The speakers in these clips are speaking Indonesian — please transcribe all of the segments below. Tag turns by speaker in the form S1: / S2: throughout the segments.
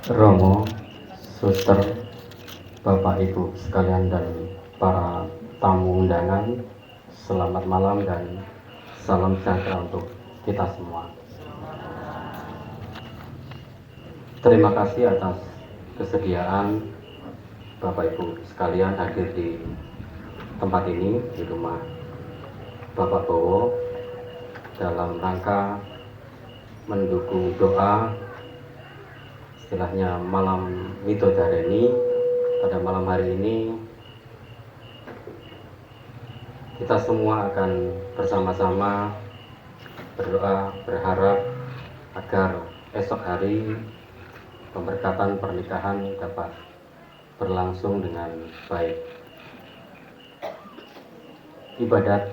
S1: Romo, Suster, Bapak Ibu sekalian dan para tamu undangan, selamat malam dan salam sejahtera untuk kita semua. Terima kasih atas kesediaan Bapak Ibu sekalian hadir di tempat ini, di rumah Bapak Bowo, dalam rangka mendukung doa istilahnya malam Midodareni. Pada malam hari ini kita semua akan bersama-sama berdoa, berharap agar esok hari pemberkatan pernikahan dapat berlangsung dengan baik. Ibadat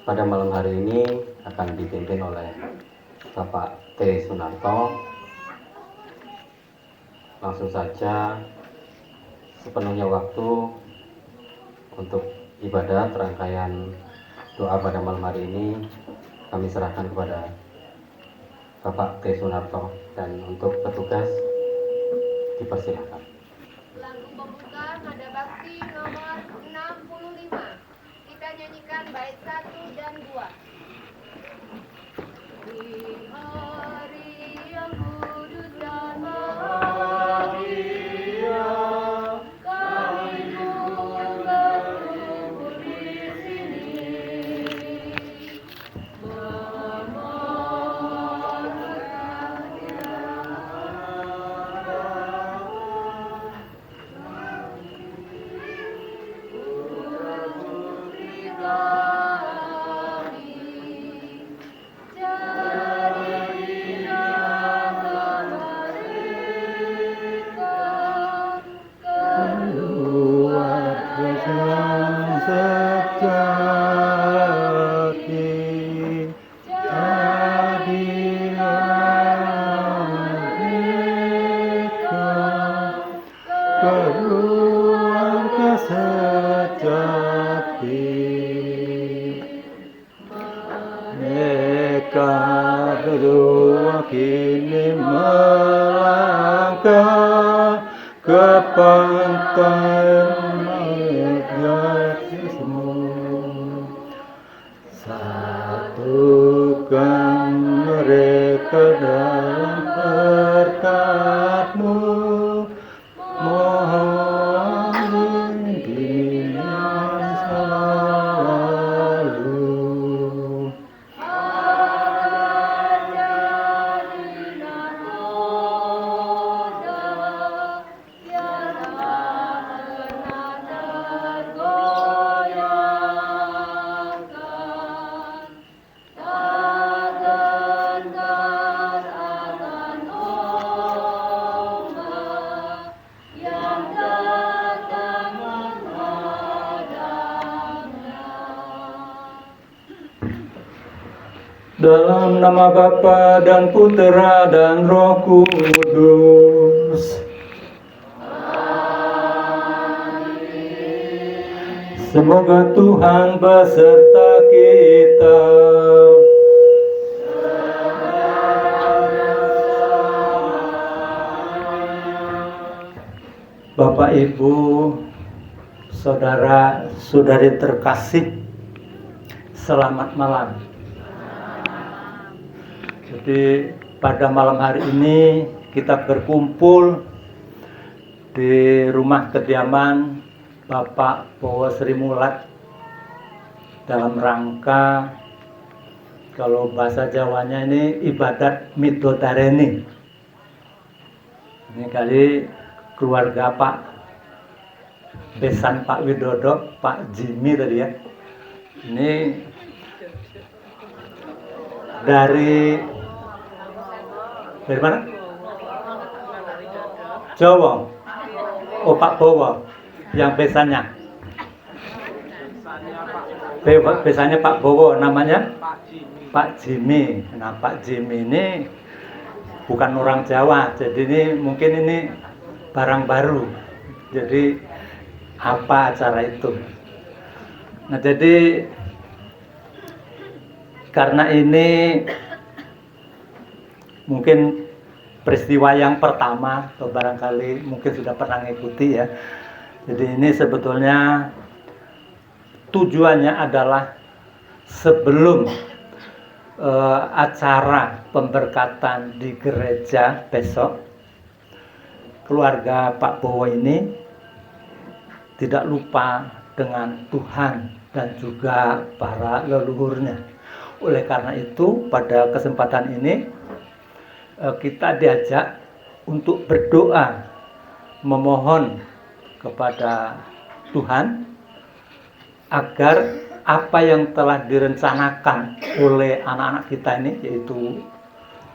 S1: pada malam hari ini akan dipimpin oleh Bapak T. Sunarto. Langsung saja, sepenuhnya waktu untuk ibadat rangkaian doa pada malam hari ini kami serahkan kepada Bapak T. Sunarto, dan untuk petugas dipersilakan.
S2: Lagu pembuka nada bakti nomor 65. Kita nyanyikan bait 1 dan 2. Di hari yang kudus dan bahagia, kami pun berkumpul di sini, memohon
S3: keluarga sejati, mereka berdua kini melangkah ke pantai Margasmu. Satukan mereka dalam berkat-Mu, mohon bimbingan selalu. Dalam nama Bapa dan Putera dan Roh Kudus. Semoga Tuhan beserta kita. Bapak, Ibu, Saudara, Saudari terkasih, selamat malam. Jadi pada malam hari ini kita berkumpul di rumah kediaman Bapak Bowo Sri Mulat dalam rangka, kalau bahasa Jawanya ini ibadat Midodareni. Ini kali keluarga Pak besan Pak Widodo, Pak Jimmy tadi ya. Ini dari mana? Jawa. Oh, Pak Bowo yang besannya. Besannya Pak Bowo, namanya Pak Jimmy. Nah, Pak Jimmy ini bukan orang Jawa, jadi ini mungkin ini barang baru. Jadi apa acara itu? Nah, jadi karena ini mungkin peristiwa yang pertama, atau barangkali mungkin sudah pernah mengikuti ya. Jadi ini sebetulnya tujuannya adalah sebelum acara pemberkatan di gereja besok, keluarga Pak Bowo ini tidak lupa dengan Tuhan dan juga para leluhurnya. Oleh karena itu, pada kesempatan ini kita diajak untuk berdoa, memohon kepada Tuhan agar apa yang telah direncanakan oleh anak-anak kita ini, yaitu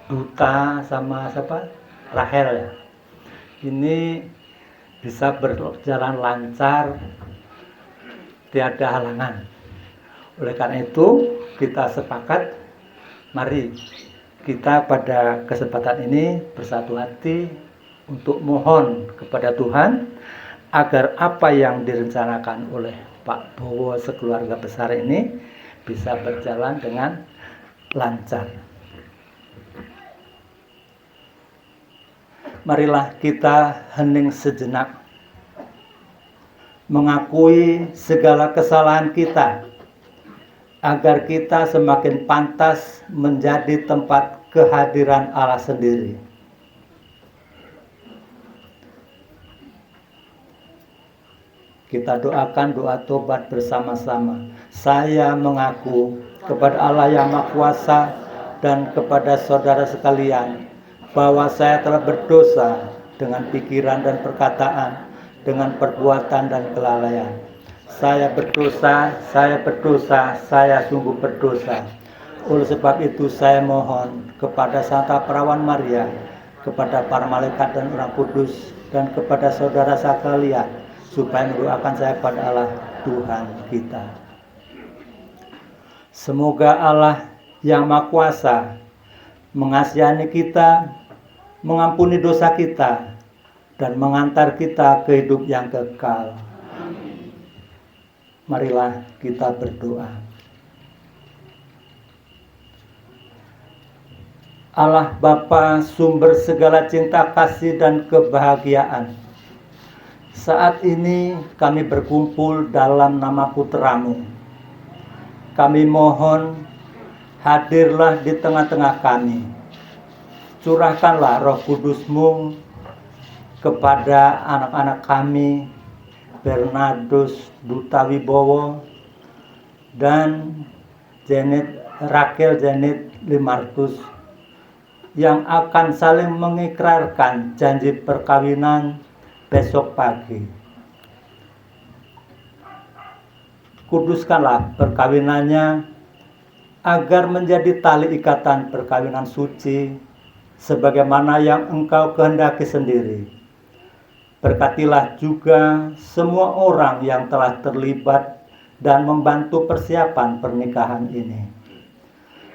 S3: Duta sama siapa? Rahel ya, ini bisa berjalan lancar, tiada halangan. Oleh karena itu kita sepakat, mari kita pada kesempatan ini bersatu hati untuk mohon kepada Tuhan agar apa yang direncanakan oleh Pak Bowo sekeluarga besar ini bisa berjalan dengan lancar. Marilah kita hening sejenak, mengakui segala kesalahan kita, agar kita semakin pantas menjadi tempat kehadiran Allah sendiri. Kita doakan doa tobat bersama-sama. Saya mengaku kepada Allah yang Maha Kuasa dan kepada saudara sekalian bahwa saya telah berdosa dengan pikiran dan perkataan, dengan perbuatan dan kelalaian. Saya berdosa, saya sungguh berdosa. Oleh sebab itu saya mohon kepada Santa Perawan Maria, kepada para malaikat dan orang kudus, dan kepada saudara sekalian, supaya mendoakan saya pada Allah Tuhan kita. Semoga Allah yang Maha Kuasa mengasihani kita, mengampuni dosa kita, dan mengantar kita ke hidup yang kekal. Marilah kita berdoa. Allah Bapa, sumber segala cinta kasih dan kebahagiaan, saat ini kami berkumpul dalam nama Putra-Mu. Kami mohon, hadirlah di tengah-tengah kami. Curahkanlah Roh Kudus-Mu kepada anak-anak kami, Bernardus Duta Wibowo dan Rakel Janet Limartus, yang akan saling mengikrarkan janji perkawinan besok pagi. Kuduskanlah perkawinannya agar menjadi tali ikatan perkawinan suci sebagaimana yang Engkau kehendaki sendiri. Berkatilah juga semua orang yang telah terlibat dan membantu persiapan pernikahan ini.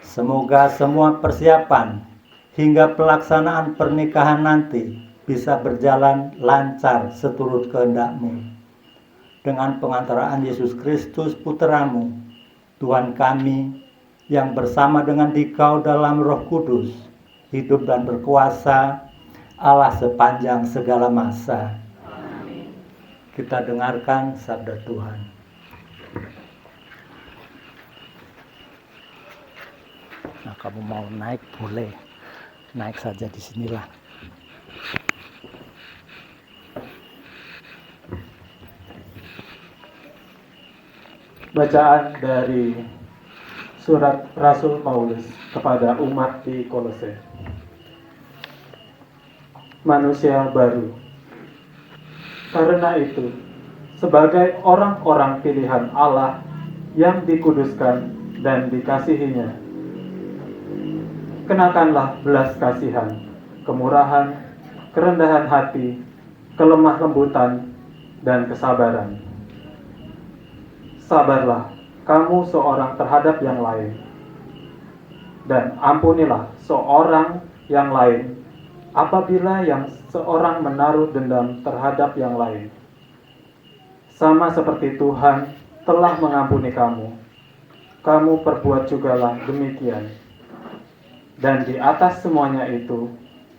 S3: Semoga semua persiapan hingga pelaksanaan pernikahan nanti bisa berjalan lancar seturut kehendak-Mu. Dengan pengantaraan Yesus Kristus Putra-Mu, Tuhan kami, yang bersama dengan Dikau dalam Roh Kudus, hidup dan berkuasa, Allah sepanjang segala masa. Amin. Kita dengarkan sabda Tuhan. Nah, kamu mau naik boleh, naik saja di sinilah.
S4: Bacaan dari surat Rasul Paulus kepada umat di Kolose. Manusia baru. Karena itu, sebagai orang-orang pilihan Allah yang dikuduskan dan dikasihinya, kenakanlah belas kasihan, kemurahan, kerendahan hati, kelemah lembutan, dan kesabaran. Sabarlah kamu seorang terhadap yang lain, dan ampunilah seorang yang lain apabila yang seorang menaruh dendam terhadap yang lain. Sama seperti Tuhan telah mengampuni kamu, kamu perbuat jugalah demikian. Dan di atas semuanya itu,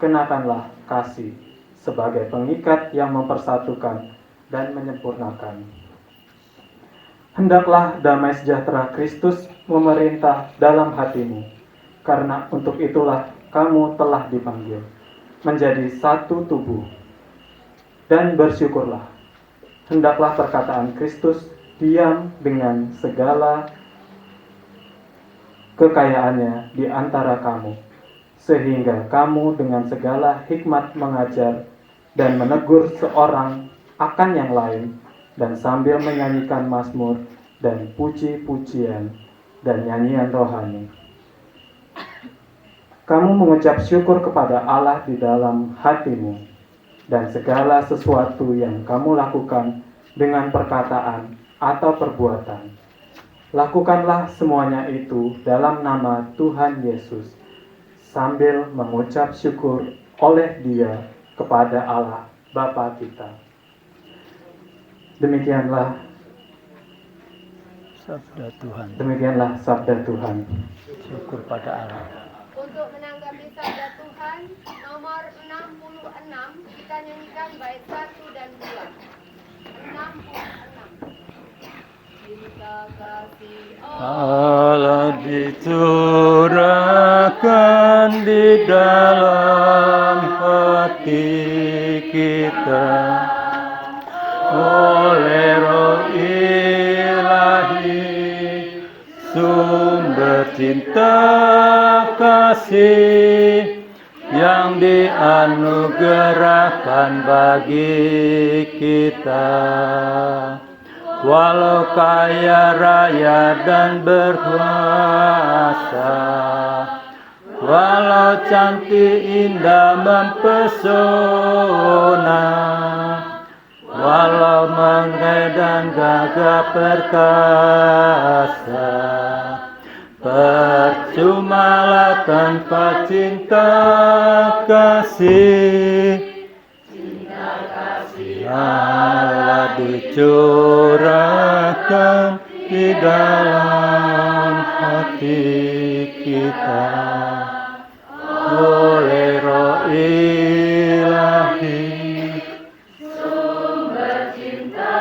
S4: kenakanlah kasih sebagai pengikat yang mempersatukan dan menyempurnakan. Hendaklah damai sejahtera Kristus memerintah dalam hatimu, karena untuk itulah kamu telah dipanggil menjadi satu tubuh. Dan bersyukurlah, hendaklah perkataan Kristus diam dengan segala kekayaannya di antara kamu, sehingga kamu dengan segala hikmat mengajar dan menegur seorang akan yang lain, dan sambil menyanyikan mazmur dan puji-pujian dan nyanyian rohani, kamu mengucap syukur kepada Allah di dalam hatimu, dan segala sesuatu yang kamu lakukan dengan perkataan atau perbuatan, lakukanlah semuanya itu dalam nama Tuhan Yesus, sambil mengucap syukur oleh Dia kepada Allah Bapa kita. Demikianlah sabda Tuhan.
S3: Syukur pada Allah.
S2: Untuk menanggapi sabda Tuhan nomor 66, kita nyanyikan bait 1 dan 2. 66. Cinta kasih
S3: Allah dicurahkan di dalam hati kita oleh Roh Ilahi, sumber cinta kasih yang dianugerahkan bagi kita. Walau kaya raya dan berkuasa, walau cantik indah mempesona, walau mengeh dan gagah perkasa, percumalah tanpa cinta kasih. Allah dicurahkan di dalam hati kita oleh Roh Ilahi, sumber cinta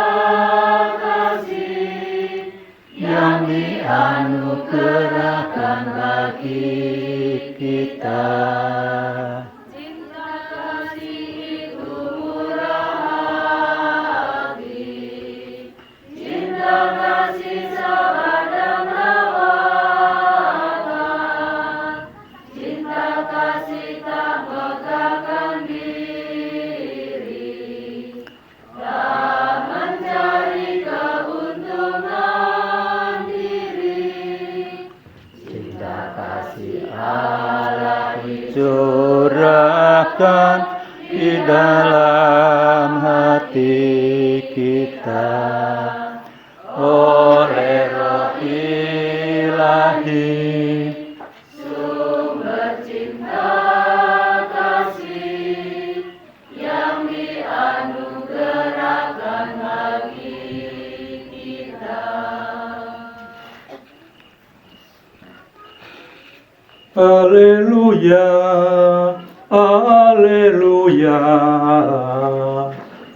S3: kasih yang dianugerahkan bagi kita. Curahkan di dalam hati kita oleh Roh Ilahi, sumber cinta kasih yang dianugerahkan bagi kita. Haleluya, haleluya,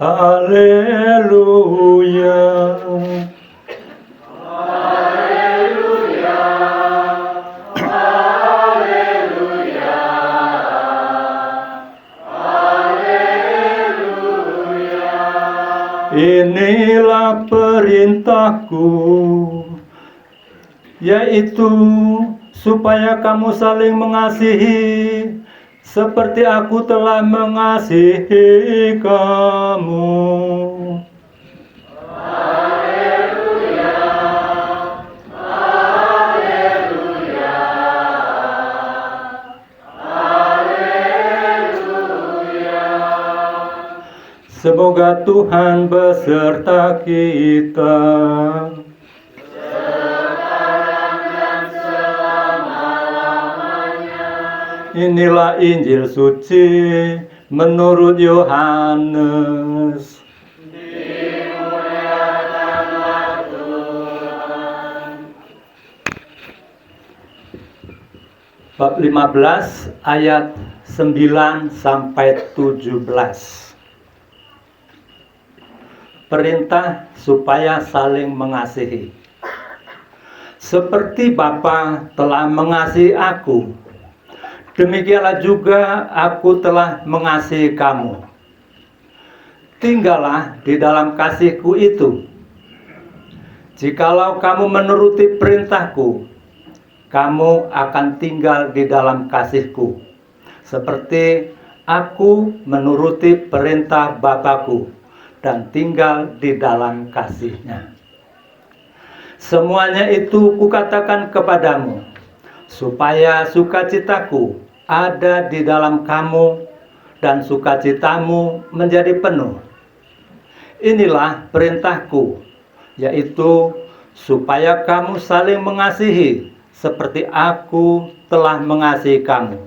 S3: haleluya, haleluya, haleluya, haleluya. Inilah perintahku, yaitu supaya kamu saling mengasihi seperti aku telah mengasihi kamu. Haleluya, haleluya, haleluya. Semoga Tuhan beserta kita. Inilah Injil suci menurut Yohanes. Dimuliakanlah Tuhan. Bab 15 ayat 9 sampai 17. Perintah supaya saling mengasihi. Seperti Bapa telah mengasihi aku, demikianlah juga aku telah mengasihi kamu. Tinggallah di dalam kasihku itu. Jikalau kamu menuruti perintahku, kamu akan tinggal di dalam kasihku, seperti aku menuruti perintah Bapakku dan tinggal di dalam kasihnya. Semuanya itu kukatakan kepadamu, supaya sukacitaku ada di dalam kamu dan sukacitamu menjadi penuh. Inilah perintahku, yaitu supaya kamu saling mengasihi seperti aku telah mengasihi kamu.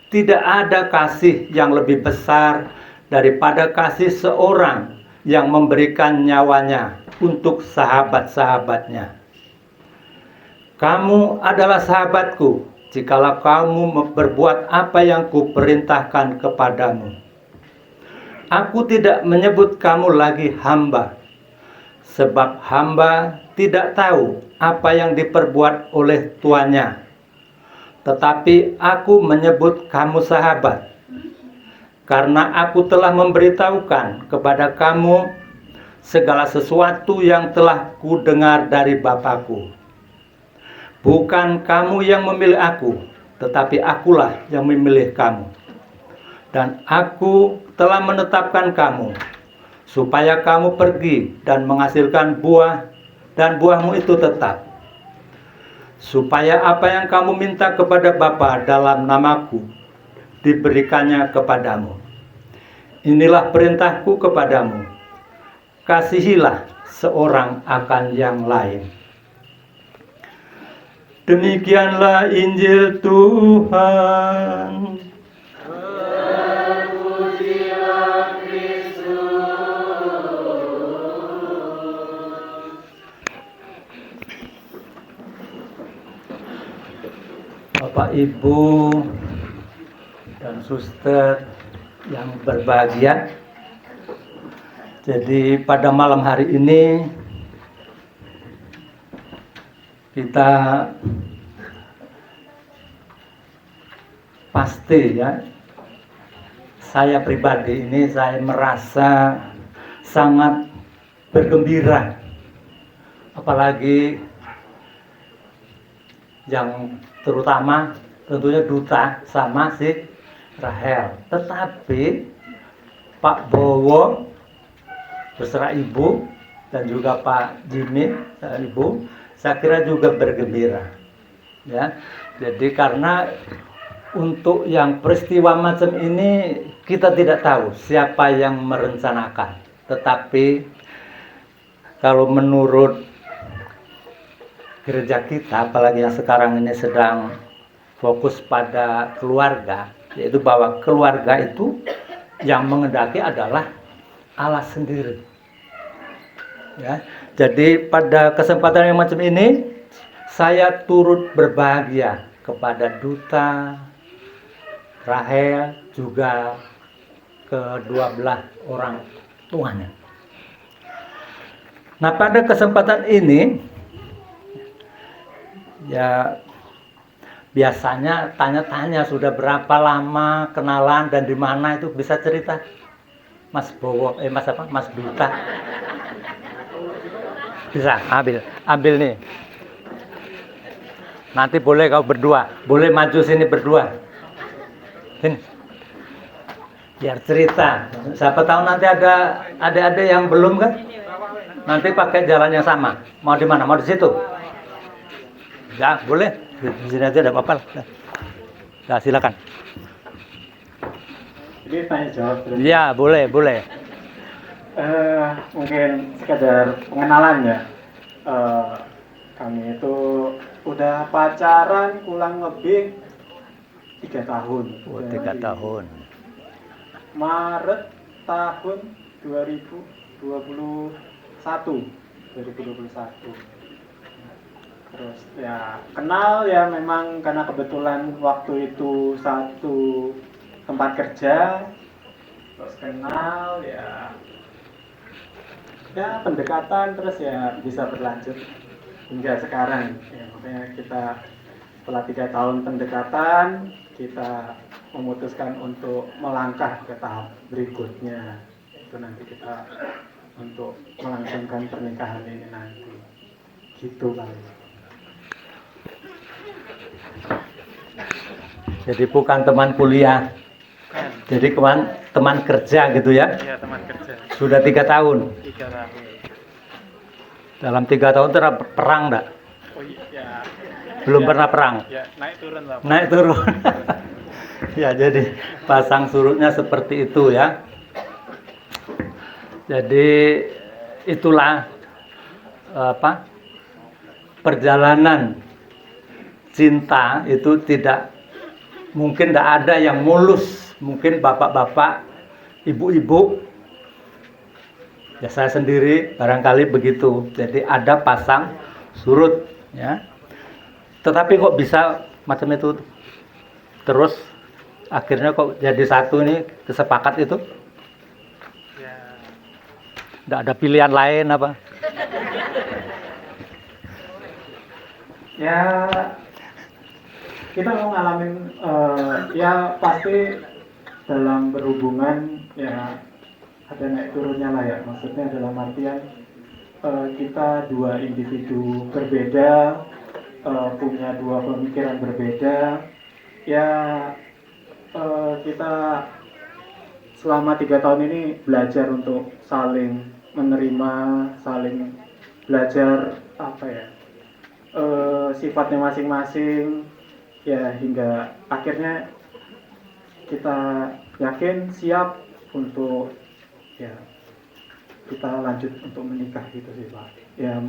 S3: Tidak ada kasih yang lebih besar daripada kasih seorang yang memberikan nyawanya untuk sahabat-sahabatnya. Kamu adalah sahabatku jikalau kamu berbuat apa yang kuperintahkan kepadamu. Aku tidak menyebut kamu lagi hamba, sebab hamba tidak tahu apa yang diperbuat oleh tuannya. Tetapi aku menyebut kamu sahabat, karena aku telah memberitahukan kepada kamu segala sesuatu yang telah kudengar dari Bapakku. Bukan kamu yang memilih aku, tetapi akulah yang memilih kamu. Dan aku telah menetapkan kamu, supaya kamu pergi dan menghasilkan buah, dan buahmu itu tetap. Supaya apa yang kamu minta kepada Bapa dalam namaku, diberikannya kepadamu. Inilah perintahku kepadamu, kasihilah seorang akan yang lain. Demikianlah Injil Tuhan. Bapak, Ibu, dan suster yang berbahagia. Jadi pada malam hari ini kita pasti ya, saya pribadi ini saya merasa sangat bergembira, apalagi yang terutama tentunya duta sama si Rahel. Tetapi Pak Bowo beserta Ibu dan juga Pak Jimmy dan Ibu, saya kira juga bergembira. Ya, jadi karena untuk yang peristiwa macam ini kita tidak tahu siapa yang merencanakan. Tetapi kalau menurut gereja kita, apalagi yang sekarang ini sedang fokus pada keluarga, yaitu bahwa keluarga itu yang mengendaki adalah Allah sendiri. Ya, jadi pada kesempatan yang macam ini, saya turut berbahagia kepada duta, Rahel, juga kedua belah orang tuanya. Nah, pada kesempatan ini, ya biasanya tanya-tanya sudah berapa lama kenalan dan di mana, itu bisa cerita Mas Bowo, Mas Duta. Bisa ambil nih. Nanti boleh kau berdua, boleh maju sini berdua. Sini. Biar cerita. Siapa tahu nanti ada adik-adik yang belum kan? Nanti pakai jalan yang sama. Mau di mana? Mau di situ? Ya, boleh. Di sini aja enggak apa-apa. Nah, silakan.
S4: Jadi tanya jawab terus.
S3: Iya, boleh.
S4: Mungkin sekedar pengenalan ya. Kami itu udah pacaran kurang lebih 3 tahun.
S3: Oh, 3 tahun.
S4: Maret tahun 2021. Terus ya kenal ya memang karena kebetulan waktu itu satu tempat kerja, terus kenal ya pendekatan, terus ya bisa berlanjut hingga sekarang ya, makanya kita setelah 3 tahun pendekatan kita memutuskan untuk melangkah ke tahap berikutnya, itu nanti kita untuk melangsungkan pernikahan ini nanti gitu kali.
S3: Jadi bukan teman kuliah, jadi teman kerja gitu ya?
S4: Iya, teman kerja.
S3: Sudah 3 tahun.
S4: 3 tahun.
S3: Dalam 3 tahun itu perang enggak?
S4: Oh iya.
S3: Belum
S4: Ya,
S3: pernah perang.
S4: Ya naik turun lah.
S3: Naik turun. Ya jadi pasang surutnya seperti itu ya. Jadi itulah perjalanan cinta itu mungkin tidak ada yang mulus. Mungkin bapak-bapak, ibu-ibu, ya saya sendiri barangkali begitu. Jadi ada pasang surut ya. Tetapi kok bisa macam itu terus akhirnya kok jadi satu ini kesepakat itu?
S4: Ya.
S3: Tidak ada pilihan lain apa?
S4: Ya kita mau ngalamin ya pasti dalam berhubungan ya ada naik turunnya lah ya, maksudnya dalam artian kita dua individu berbeda, punya dua pemikiran berbeda ya, kita selama 3 tahun ini belajar untuk saling menerima, saling belajar apa ya, sifatnya masing-masing ya, hingga akhirnya kita yakin siap untuk ya kita lanjut untuk menikah gitu sih Pak ya.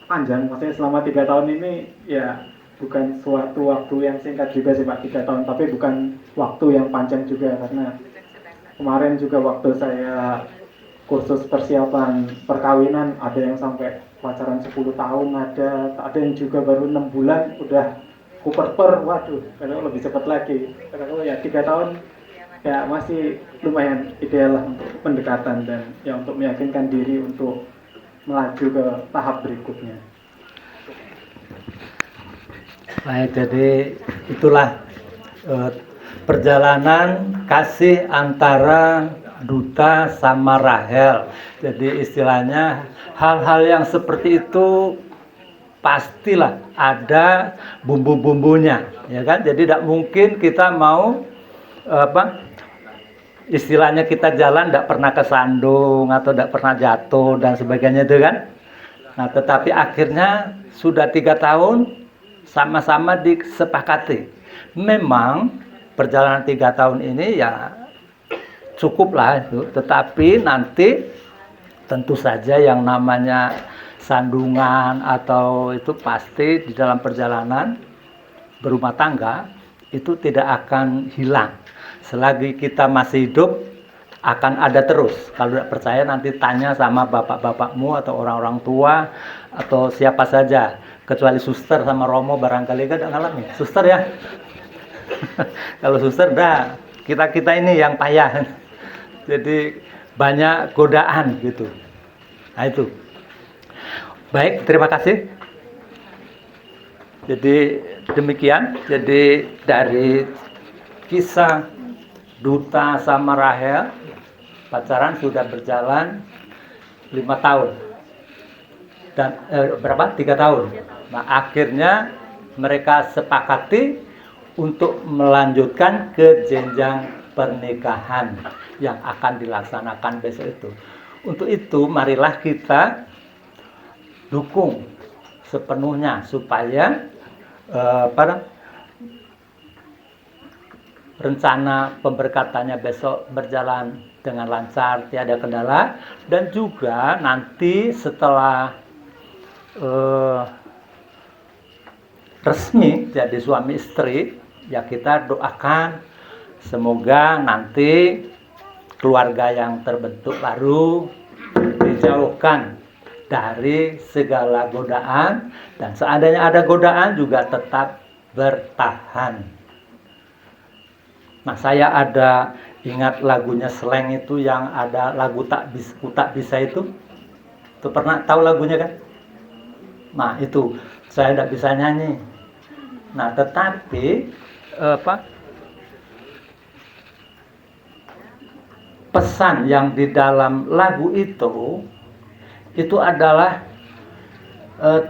S4: Panjang, maksudnya selama 3 tahun ini ya bukan suatu waktu yang singkat juga sih Pak, 3 tahun, tapi bukan waktu yang panjang juga, karena kemarin juga waktu saya kursus persiapan perkawinan ada yang sampai pacaran 10 tahun, ada yang juga baru 6 bulan udah kuper-per, waduh, kalau lebih cepat lagi. Kalau ya 3 tahun ya masih lumayan ideal lah untuk pendekatan dan ya untuk meyakinkan diri untuk melaju ke tahap berikutnya.
S3: Baik, jadi itulah perjalanan kasih antara Duta sama Rahel. Jadi istilahnya hal-hal yang seperti itu pastilah ada bumbu-bumbunya, ya kan? Jadi tidak mungkin kita mau istilahnya kita jalan tidak pernah kesandung atau tidak pernah jatuh dan sebagainya itu kan. Nah tetapi akhirnya sudah 3 tahun sama-sama disepakati. Memang perjalanan 3 tahun ini ya cukuplah itu. Tetapi nanti tentu saja yang namanya sandungan atau itu pasti di dalam perjalanan berumah tangga itu tidak akan hilang. Selagi kita masih hidup akan ada terus. Kalau tidak percaya nanti tanya sama bapak-bapakmu atau orang-orang tua atau siapa saja, kecuali suster sama Romo barangkali kan ngalamin. Suster ya. Kalau suster dah kita ini yang payah. Jadi banyak godaan gitu. Nah itu. Baik, terima kasih. Jadi demikian. Jadi dari kisah Duta sama Rahel pacaran sudah berjalan 5 tahun dan 3 tahun. Nah akhirnya mereka sepakati untuk melanjutkan ke jenjang pernikahan yang akan dilaksanakan besok itu. Untuk itu marilah kita dukung sepenuhnya supaya rencana pemberkatannya besok berjalan dengan lancar, tiada kendala, dan juga nanti setelah resmi jadi suami istri, ya kita doakan semoga nanti keluarga yang terbentuk baru dijauhkan dari segala godaan, dan seandainya ada godaan juga tetap bertahan. Nah, saya ada ingat lagunya Slank itu yang ada lagu ku tak bisa itu. Itu pernah tahu lagunya kan? Nah, itu saya tidak bisa nyanyi. Nah, tetapi pesan yang di dalam lagu itu adalah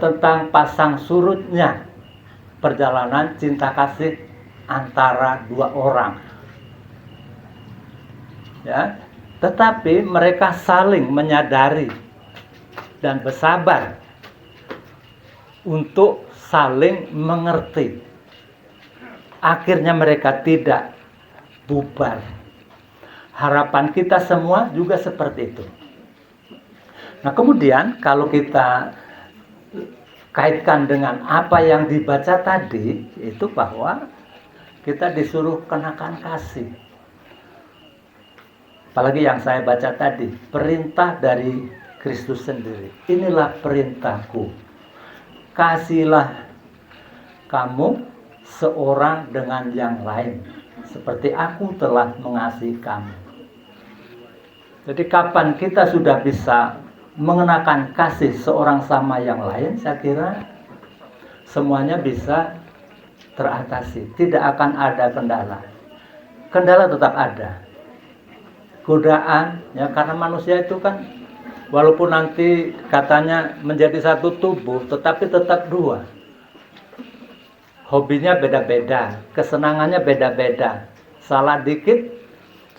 S3: tentang pasang surutnya perjalanan cinta kasih antara dua orang. Ya, tetapi mereka saling menyadari dan bersabar untuk saling mengerti. Akhirnya mereka tidak bubar. Harapan kita semua juga seperti itu. Nah, kemudian kalau kita kaitkan dengan apa yang dibaca tadi, itu bahwa kita disuruh kenakan kasih. Apalagi yang saya baca tadi, perintah dari Kristus sendiri. Inilah perintahku. Kasihlah kamu seorang dengan yang lain, seperti aku telah mengasihi kamu. Jadi kapan kita sudah bisa mengenakan kasih seorang sama yang lain, saya kira semuanya bisa teratasi. Tidak akan ada kendala. Kendala tetap ada. Godaan, ya, karena manusia itu kan walaupun nanti katanya menjadi satu tubuh, tetapi tetap dua. Hobinya beda-beda, kesenangannya beda-beda. Salah dikit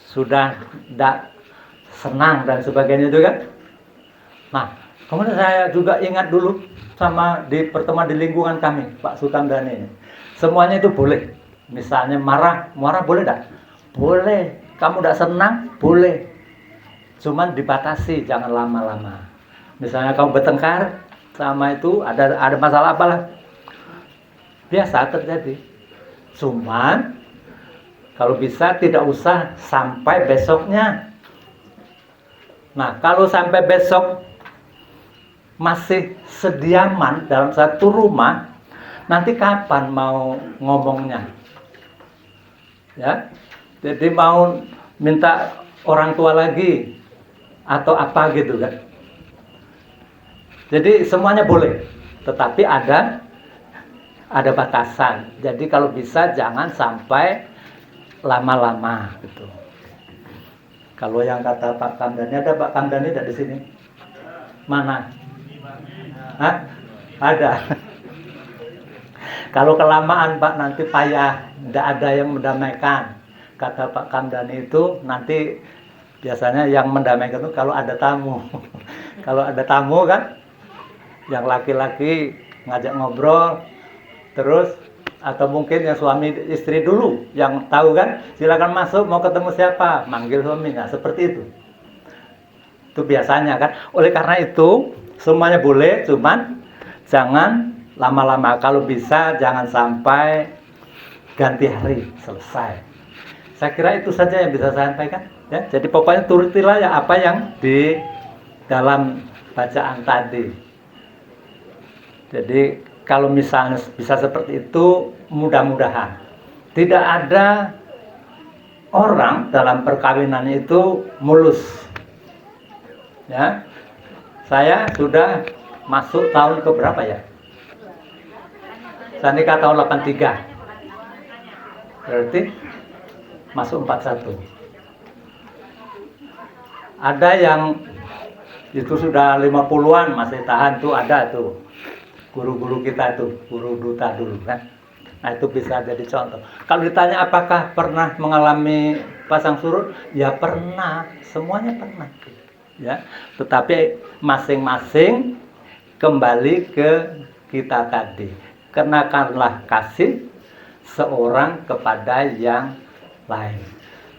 S3: sudah tidak senang dan sebagainya itu kan. Nah, kemudian saya juga ingat dulu sama di pertemuan di lingkungan kami, Pak Sukamdani. Semuanya itu boleh. Misalnya marah boleh tidak? Boleh. Kamu tidak senang? Boleh. Cuman dibatasi, jangan lama-lama. Misalnya kamu bertengkar sama itu, ada masalah apalah, biasa terjadi. Cuman kalau bisa tidak usah sampai besoknya. Nah, kalau sampai besok masih sediaman dalam satu rumah, nanti kapan mau ngomongnya? Ya, jadi mau minta orang tua lagi atau apa gitu kan? Jadi semuanya boleh, tetapi ada batasan. Jadi kalau bisa jangan sampai lama-lama gitu. Kalau yang kata Pak Kamdani, ada Pak Kamdani tidak di sini? Mana? Hah? Ada. Kalau kelamaan Pak nanti payah, tidak ada yang mendamaikan. Kata Pak Kamdani itu nanti biasanya yang mendamaikan itu kalau ada tamu. Kalau ada tamu kan, yang laki-laki ngajak ngobrol, terus atau mungkin yang suami istri dulu yang tahu kan, silakan masuk, mau ketemu siapa, manggil suaminya, seperti itu. Itu biasanya kan. Oleh karena itu semuanya boleh, cuman jangan lama-lama. Kalau bisa jangan sampai ganti hari selesai. Saya kira itu saja yang bisa saya sampaikan. Ya, jadi pokoknya turutilah ya apa yang di dalam bacaan tadi. Jadi kalau misalnya bisa seperti itu, mudah-mudahan tidak ada orang dalam perkawinan itu mulus. Ya, saya sudah masuk tahun ke berapa ya? Saya nikah tahun 83. Berarti masuk 41. Ada yang itu sudah 50-an masih tahan tuh, ada tuh. Guru-guru kita tuh, guru duta dulu kan. Nah, itu bisa jadi contoh. Kalau ditanya apakah pernah mengalami pasang surut? Ya pernah, semuanya pernah. Ya, tetapi masing-masing kembali ke kita tadi. Kenakanlah kasih seorang kepada yang lain.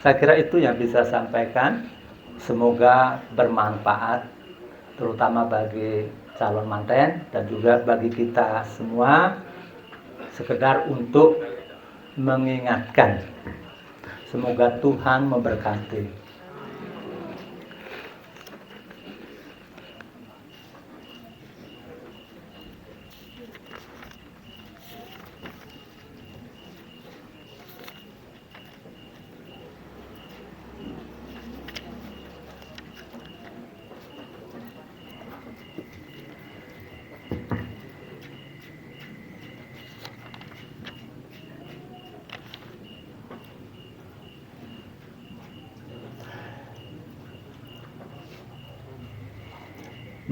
S3: Saya kira itu yang bisa sampaikan. Semoga bermanfaat, terutama bagi calon manten dan juga bagi kita semua, sekedar untuk mengingatkan. Semoga Tuhan memberkati.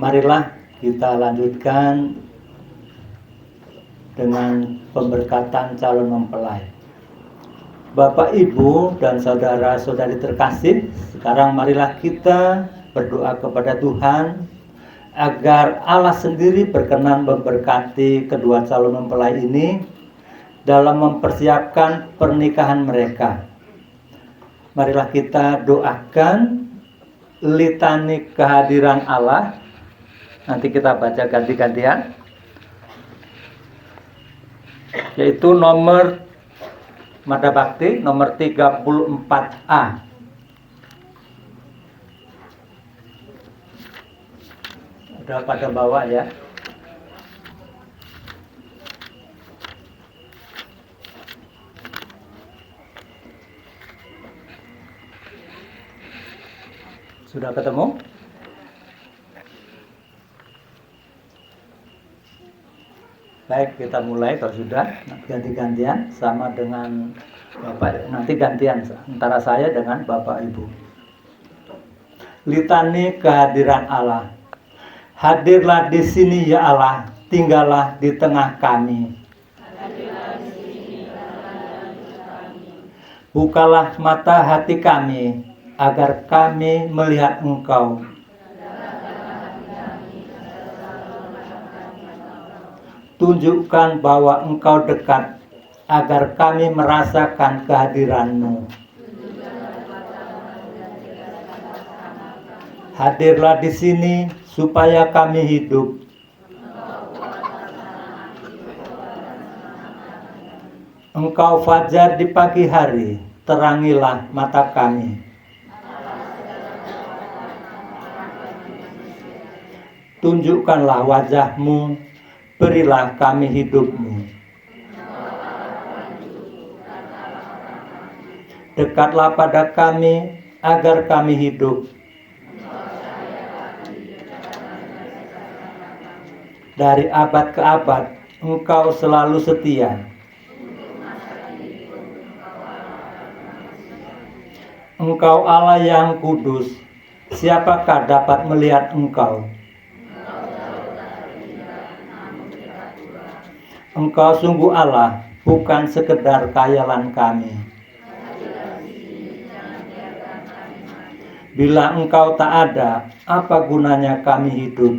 S3: Marilah kita lanjutkan dengan pemberkatan calon mempelai. Bapak, Ibu, dan saudara-saudari terkasih, sekarang marilah kita berdoa kepada Tuhan agar Allah sendiri berkenan memberkati kedua calon mempelai ini dalam mempersiapkan pernikahan mereka. Marilah kita doakan litani kehadiran Allah. Nanti kita baca ganti-gantian, yaitu nomor Mada Bakti nomor 34A. Ada pada bawah ya. Sudah ketemu? Baik, kita mulai kalau sudah. Ganti-gantian sama dengan Bapak. Nanti gantian antara saya dengan Bapak Ibu. Litani kehadiran Allah. Hadirlah di sini ya Allah, tinggallah di tengah kami. Bukalah mata hati kami, agar kami melihat Engkau. Tunjukkan bahwa Engkau dekat, agar kami merasakan kehadiran-Mu. Hadirlah di sini supaya kami hidup. Engkau fajar di pagi hari, terangilah mata kami. Tunjukkanlah wajah-Mu, berilah kami hidup-Mu. Dekatlah pada kami, agar kami hidup. Dari abad ke abad, Engkau selalu setia. Engkau Allah yang kudus, siapakah dapat melihat Engkau? Engkau sungguh Allah, bukan sekedar khayalan kami. Bila Engkau tak ada, apa gunanya kami hidup?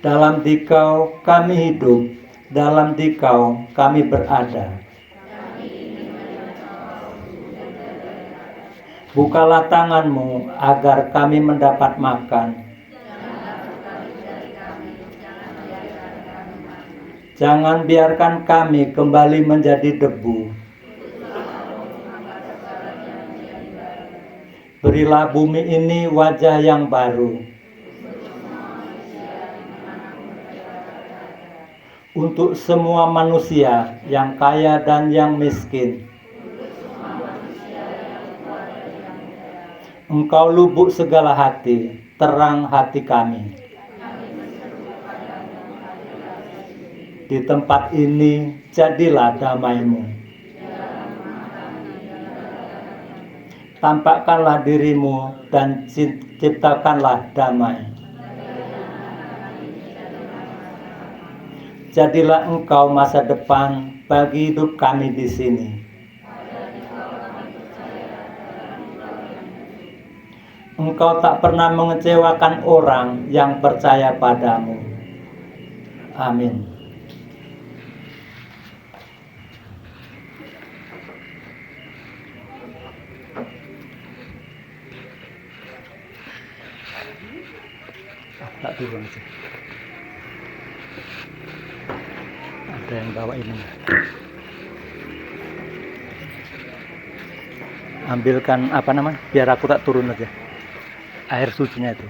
S3: Dalam Dikau kami hidup, dalam Dikau kami berada. Bukalah tangan-Mu agar kami mendapat makan. Jangan biarkan kami kembali menjadi debu. Berilah bumi ini wajah yang baru. Untuk semua manusia yang kaya dan yang miskin. Engkau lubuk segala hati, terang hati kami. Di tempat ini jadilah damai-Mu. Tampakkanlah diri-Mu dan ciptakanlah damai. Jadilah Engkau masa depan bagi hidup kami di sini. Engkau tak pernah mengecewakan orang yang percaya padamu. Amin. Tak turun aja. Ada yang bawa ini. Ambilkan apa namanya? Biar aku tak turun aja. Air sucinya itu.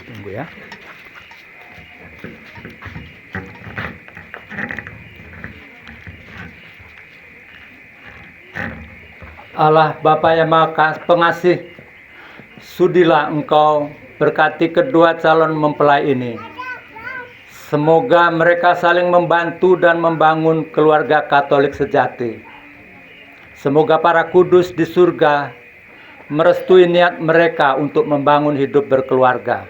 S3: Tunggu ya. Allah Bapa yang Maha Pengasih, sudilah Engkau Berkati kedua calon mempelai ini. Semoga mereka saling membantu dan membangun keluarga Katolik sejati. Semoga para kudus di surga merestui niat mereka untuk membangun hidup berkeluarga.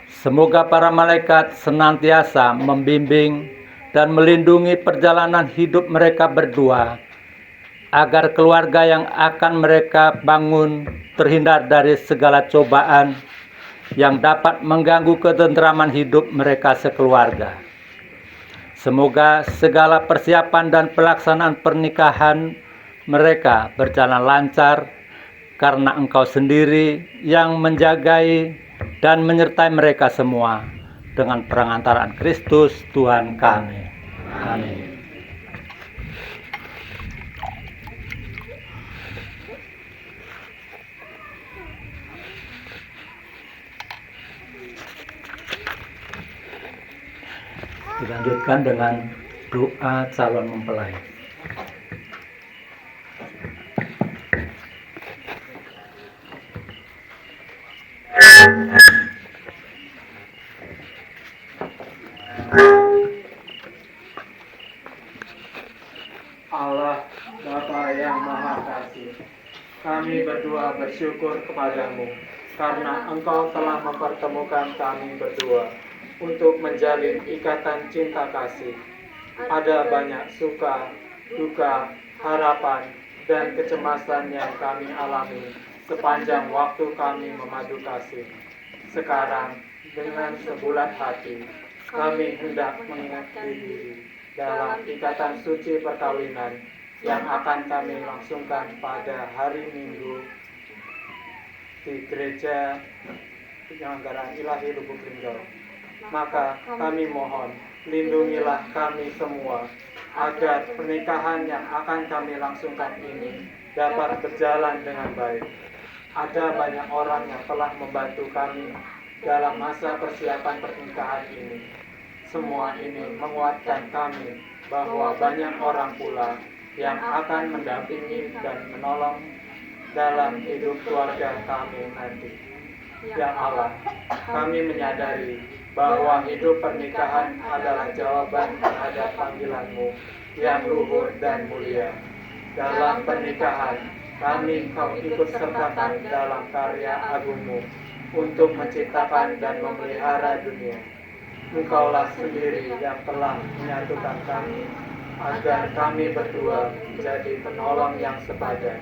S3: Semoga para malaikat senantiasa membimbing dan melindungi perjalanan hidup mereka berdua, agar keluarga yang akan mereka bangun terhindar dari segala cobaan yang dapat mengganggu ketentraman hidup mereka sekeluarga. Semoga segala persiapan dan pelaksanaan pernikahan mereka berjalan lancar, karena Engkau sendiri yang menjagai dan menyertai mereka semua, dengan perantaraan Kristus Tuhan kami. Amin. Dilanjutkan dengan doa calon mempelai.
S4: Allah Bapa yang Maha Kasih, kami berdua bersyukur kepadamu karena Engkau telah mempertemukan kami berdua untuk menjalin ikatan cinta kasih. Ada banyak suka, duka, harapan, dan kecemasan yang kami alami sepanjang waktu kami memadu kasih. Sekarang, dengan sebulat hati, kami hendak mengingatkan diri dalam ikatan suci perkawinan yang akan kami langsungkan pada hari Minggu di Gereja Penyelenggaraan Ilahi Lubuk Linggau. Maka kami mohon, lindungilah kami semua agar pernikahan yang akan kami langsungkan ini dapat berjalan dengan baik. Ada banyak orang yang telah membantu kami dalam masa persiapan pernikahan ini. Semua ini menguatkan kami bahwa banyak orang pula yang akan mendampingi dan menolong dalam hidup keluarga kami nanti. Ya Allah, kami menyadari bahwa hidup pernikahan adalah jawaban terhadap panggilan-Mu yang luhur dan mulia. Dalam pernikahan, kami Kau ikut sertakan dalam karya agung-Mu untuk menciptakan dan memelihara dunia. Engkaulah sendiri yang telah menyatukan kami, agar kami berdua menjadi penolong yang sepadan.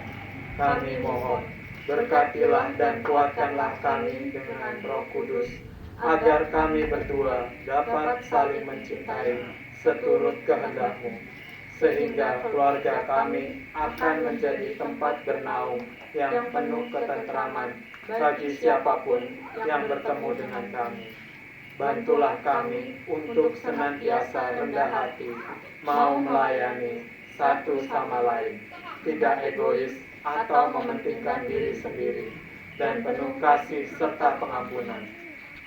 S4: Kami mohon, berkatilah dan kuatkanlah kami dengan Roh Kudus, agar kami berdua dapat saling mencintai seturut kehendak-Mu, sehingga keluarga kami akan menjadi tempat bernaung yang penuh ketentraman bagi siapapun yang bertemu dengan kami. Bantulah kami untuk senantiasa rendah hati, mau melayani satu sama lain, tidak egois atau mementingkan diri sendiri, dan penuh kasih serta pengampunan.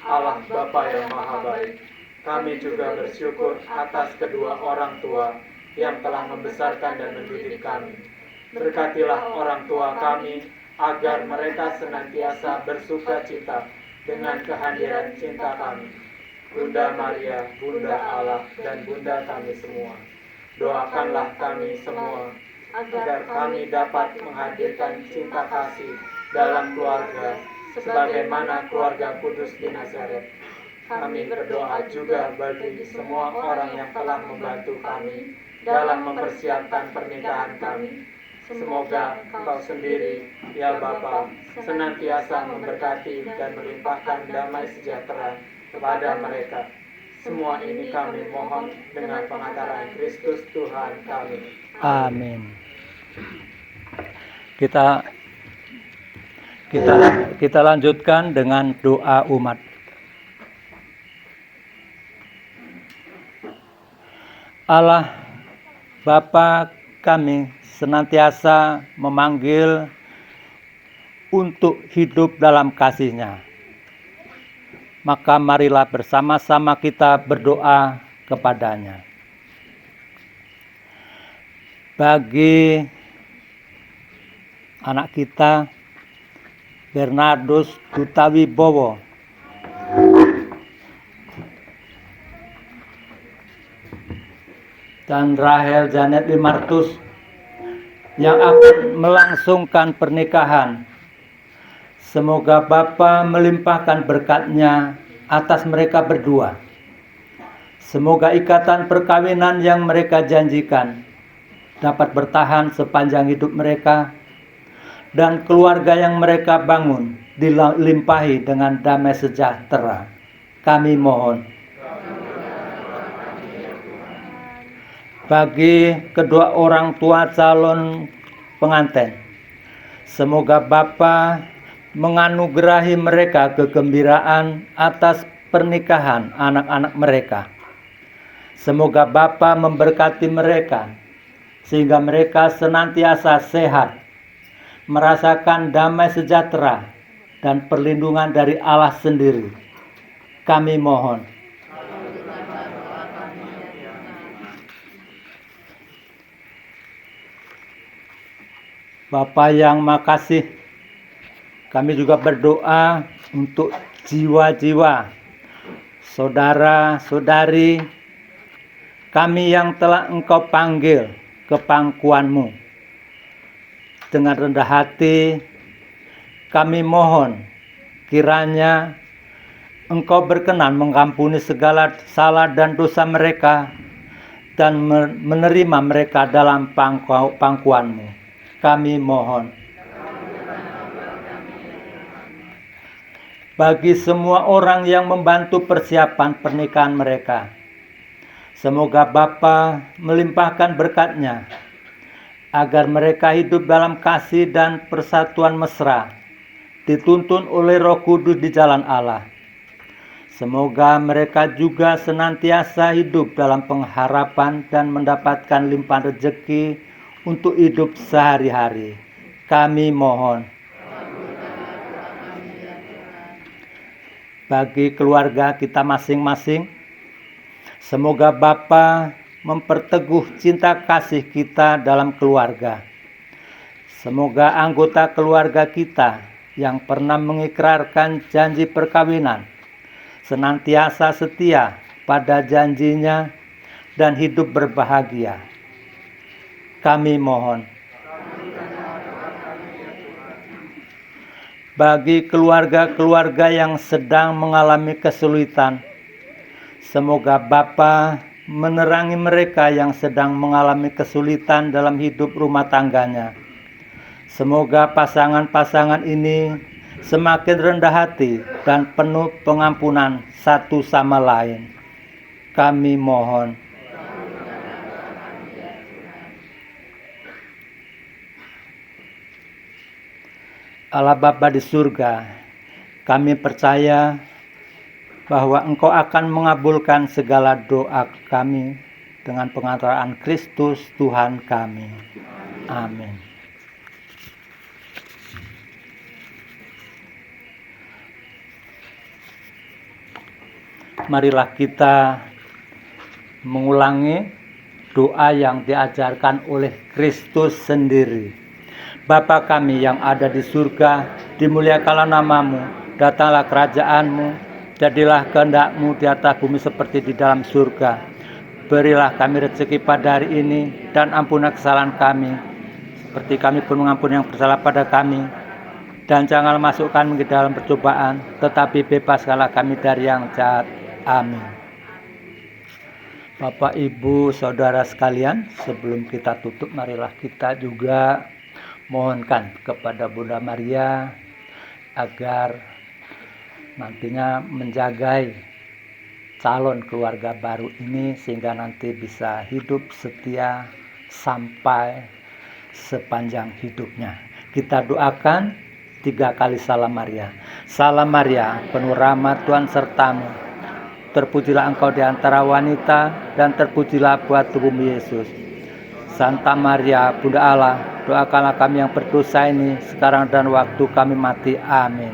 S4: Allah Bapa yang Maha Baik, kami juga bersyukur atas kedua orang tua yang telah membesarkan dan mendidik kami. Berkatilah orang tua kami agar mereka senantiasa bersuka cita dengan kehadiran cinta kami. Bunda Maria, Bunda Allah, dan Bunda kami semua, doakanlah kami semua agar kami dapat menghadirkan cinta kasih dalam keluarga sebagaimana keluarga kudus di Nazaret. Kami berdoa juga bagi semua orang yang telah membantu kami dalam mempersiapkan pernikahan kami. Semoga Engkau sendiri, ya Bapa, senantiasa memberkati dan melimpahkan damai sejahtera kepada mereka. Semua ini kami mohon dengan pengantaran Kristus Tuhan kami.
S3: Amin. Kita lanjutkan dengan doa umat. Allah Bapa kami senantiasa memanggil untuk hidup dalam kasih-Nya. Maka marilah bersama-sama kita berdoa kepadanya. Bagi anak kita Bernardus Dutawibowo, dan Rahel Janet Limartus yang akan melangsungkan pernikahan. Semoga Bapa melimpahkan berkat-Nya atas mereka berdua. Semoga ikatan perkawinan yang mereka janjikan dapat bertahan sepanjang hidup mereka, dan keluarga yang mereka bangun dilimpahi dengan damai sejahtera. Kami mohon. Bagi kedua orang tua calon pengantin, semoga Bapa menganugerahi mereka kegembiraan atas pernikahan anak-anak mereka. Semoga Bapa memberkati mereka sehingga mereka senantiasa sehat, merasakan damai sejahtera dan perlindungan dari Allah sendiri. Kami mohon. Bapa yang makasih, kami juga berdoa untuk jiwa-jiwa saudara-saudari kami yang telah Engkau panggil ke pangkuan-Mu. Dengan rendah hati kami mohon kiranya Engkau berkenan mengampuni segala salah dan dosa mereka dan menerima mereka dalam pangkuan-Mu. Kami mohon. Bagi semua orang yang membantu persiapan pernikahan mereka, semoga Bapa melimpahkan berkat-Nya agar mereka hidup dalam kasih dan persatuan mesra, dituntun oleh Roh Kudus di jalan Allah. Semoga mereka juga senantiasa hidup dalam pengharapan dan mendapatkan limpahan rezeki untuk hidup sehari-hari. Kami mohon. Bagi keluarga kita masing-masing, semoga Bapa memperteguh cinta kasih kita dalam keluarga. Semoga anggota keluarga kita yang pernah mengikrarkan janji perkawinan senantiasa setia pada janjinya dan hidup berbahagia. Kami mohon. Bagi keluarga-keluarga yang sedang mengalami kesulitan, semoga Bapa menerangi mereka yang sedang mengalami kesulitan dalam hidup rumah tangganya. Semoga pasangan-pasangan ini semakin rendah hati dan penuh pengampunan satu sama lain. Kami mohon. Allah Bapa di surga, kami percaya bahwa Engkau akan mengabulkan segala doa kami dengan pengantaraan Kristus Tuhan kami. Amin. Marilah kita mengulangi doa yang diajarkan oleh Kristus sendiri. Bapa kami yang ada di surga, dimuliakanlah nama-Mu, datanglah kerajaan-Mu, jadilah kehendak-Mu di atas bumi seperti di dalam surga. Berilah kami rezeki pada hari ini, dan ampunilah kesalahan kami, seperti kami pun mengampuni yang bersalah pada kami. Dan janganlah masukkan kami ke dalam percobaan, tetapi bebaskanlah kami dari yang jahat. Amin. Bapak, Ibu, Saudara sekalian, sebelum kita tutup, marilah kita juga mohonkan kepada Bunda Maria agar nantinya menjagai calon keluarga baru ini sehingga nanti bisa hidup setia sampai sepanjang hidupnya. Kita doakan 3 kali salam Maria. Salam Maria, penuh rahmat Tuhan sertamu. Terpujilah engkau di antara wanita dan terpujilah buah tubuhmu Yesus. Santa Maria, Bunda Allah, doakanlah kami yang berdosa ini sekarang dan waktu kami mati. Amin.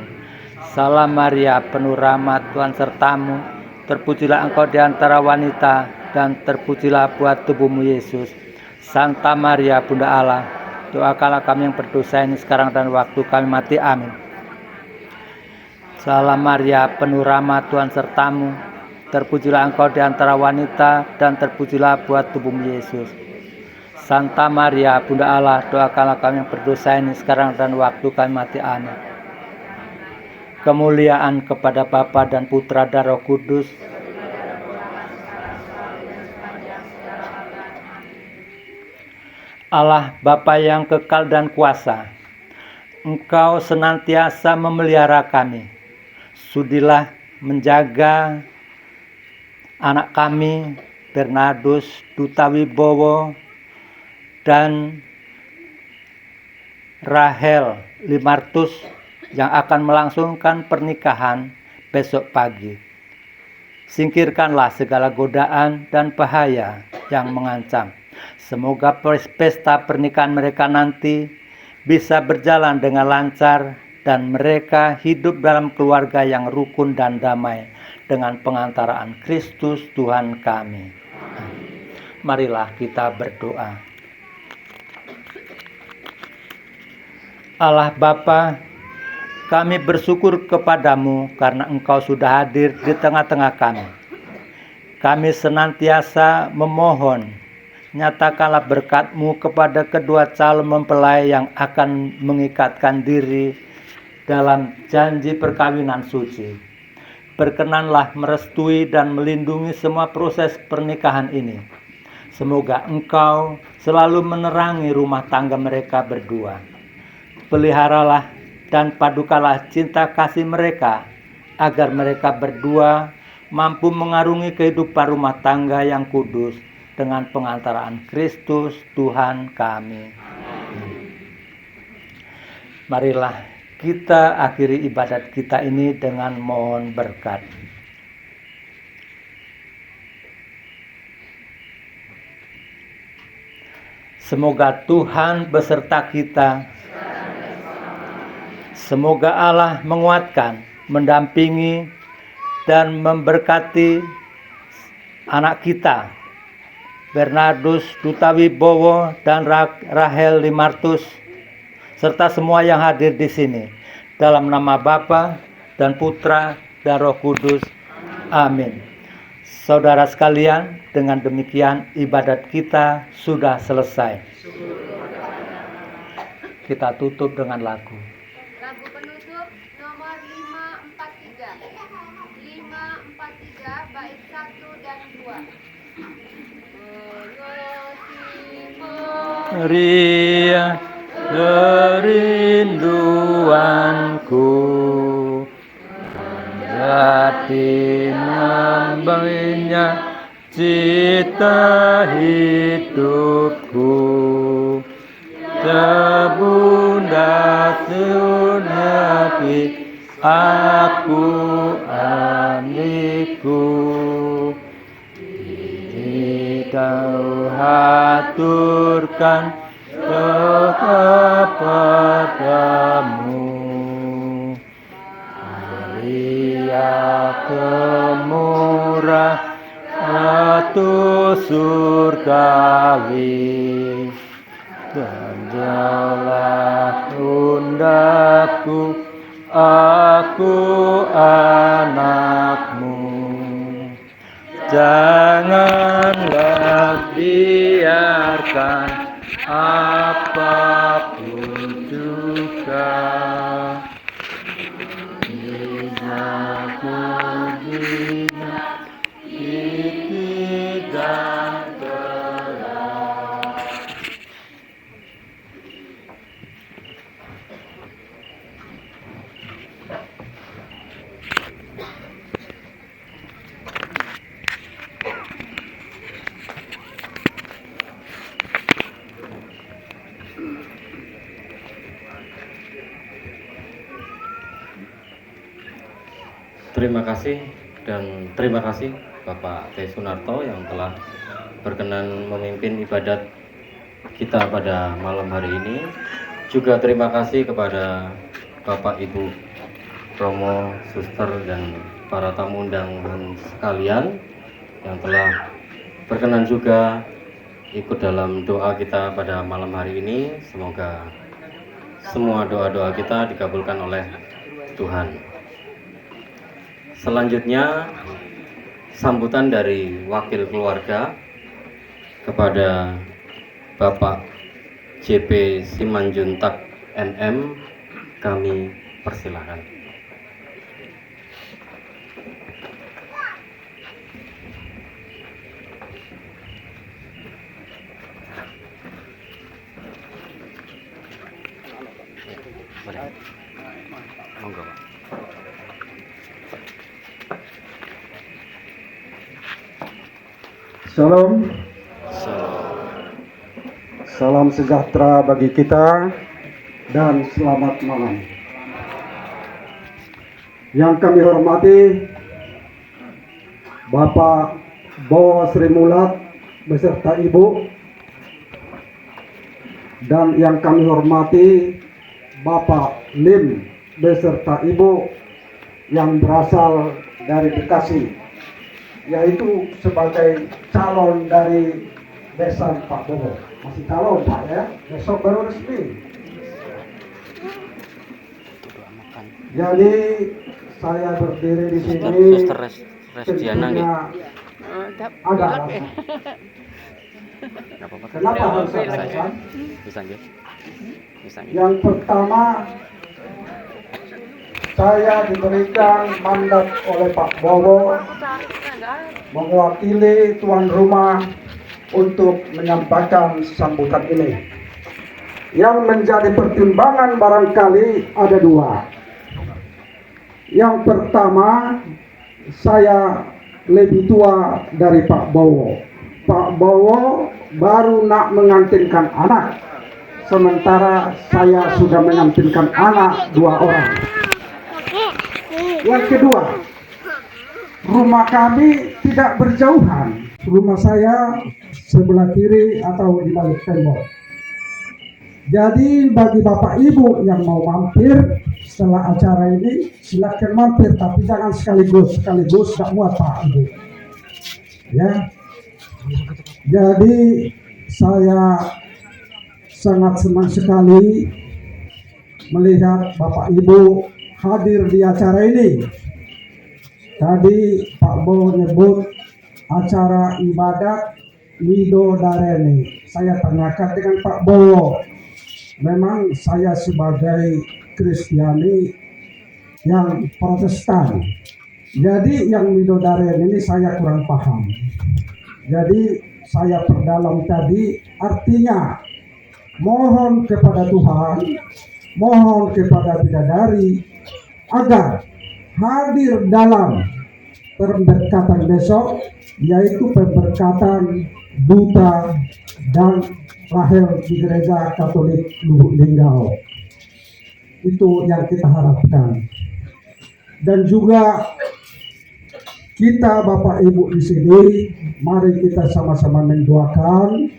S3: Salam Maria, penuh rahmat Tuhan sertamu. Terpujilah engkau di antara wanita dan terpujilah buah tubuhmu Yesus. Santa Maria, Bunda Allah, doakanlah kami yang berdosa ini sekarang dan waktu kami mati. Amin. Salam Maria, penuh rahmat, Tuhan sertamu. Terpujilah engkau di antara wanita, dan terpujilah buah tubuhmu Yesus. Santa Maria, Bunda Allah, doakanlah kami yang berdosa ini sekarang dan waktu kami mati. Amin. Kemuliaan kepada Bapa dan Putra dan Roh Kudus. Allah Bapa yang kekal dan kuasa, Engkau senantiasa memelihara kami. Sudilah menjaga anak kami, Bernardus Duta Wibowo dan Rahel Limartus yang akan melangsungkan pernikahan besok pagi. Singkirkanlah segala godaan dan bahaya yang mengancam. Semoga pesta pernikahan mereka nanti bisa berjalan dengan lancar dan mereka hidup dalam keluarga yang rukun dan damai dengan pengantaraan Kristus Tuhan kami. Marilah kita berdoa. Allah Bapa, kami bersyukur kepadamu karena Engkau sudah hadir di tengah-tengah kami. Kami senantiasa memohon, nyatakanlah berkat-Mu kepada kedua calon mempelai yang akan mengikatkan diri dalam janji perkawinan suci. Berkenanlah merestui dan melindungi semua proses pernikahan ini. Semoga Engkau selalu menerangi rumah tangga mereka berdua. Peliharalah dan padukalah cinta kasih mereka, agar mereka berdua mampu mengarungi kehidupan rumah tangga yang kudus dengan pengantaraan Kristus Tuhan kami. Marilah kita akhiri ibadat kita ini dengan mohon berkat. Semoga Tuhan beserta kita. Semoga Allah menguatkan, mendampingi, dan memberkati anak kita, Bernardus Duta Wibowo dan Rahel Limartus, serta semua yang hadir di sini. Dalam nama Bapa dan Putra dan Roh Kudus. Amin. Saudara sekalian, dengan demikian ibadat kita sudah selesai. Kita tutup dengan lagu.
S2: Lagu penutup nomor 543. 543 bait 1 dan 2.
S3: Ria kerinduanku jadi membangnya cita hidupku, sebunda sunyapi aku amiku. Kau haturkan kepadamu, Maria pemurah Ratu surgawi, terjalah undaku, aku anakmu. Janganlah biarkan apapun juga aku dina titik dan terang.
S1: Terima kasih dan terima kasih Bapak T. Sunarto yang telah berkenan memimpin ibadat kita pada malam hari ini. Juga terima kasih kepada Bapak Ibu Romo, Suster dan para tamu undangan sekalian yang telah berkenan juga ikut dalam doa kita pada malam hari ini. Semoga semua doa-doa kita dikabulkan oleh Tuhan. Selanjutnya sambutan dari wakil keluarga kepada Bapak JP Simanjuntak MM, kami persilahkan. Monggo, Pak.
S5: Shalom, salam sejahtera bagi kita dan selamat malam. Yang kami hormati Bapak Bowo Sri Mulat beserta Ibu, dan yang kami hormati Bapak Lim beserta Ibu yang berasal dari Bekasi, yaitu sebagai calon dari desa Pak Bowo. Masih calon Pak ya, besok baru resmi. Jadi saya berdiri di sini tentunya agak rasa. Kenapa harus saya katakan? Yang pertama, saya diberikan mandat oleh Pak Bowo mewakili tuan rumah untuk menyampaikan sambutan ini. Yang menjadi pertimbangan barangkali ada dua. Yang pertama, saya lebih tua dari Pak Bowo. Pak Bowo baru nak mengantinkan anak, sementara saya sudah mengantinkan anak 2 orang. Yang kedua, rumah kami tidak berjauhan. Rumah saya sebelah kiri atau di balik tembok. Jadi bagi Bapak Ibu yang mau mampir setelah acara ini, silakan mampir, tapi jangan sekaligus tak muat Pak Ibu. Ya. Jadi saya sangat senang sekali melihat Bapak Ibu hadir di acara ini. Tadi Pak Bowo nyebut acara ibadat Midodareni. Saya tanyakan dengan Pak Bowo, memang saya sebagai Kristiani yang Protestan, jadi yang Midodareni ini saya kurang paham. Jadi saya perdalam tadi, artinya mohon kepada Tuhan, mohon kepada bidadari agar hadir dalam pemberkatan besok, yaitu pemberkatan duta dan lahir di Gereja Katolik Lubuk Linggau. Itu yang kita harapkan. Dan juga kita Bapak Ibu di sini, mari kita sama-sama mendoakan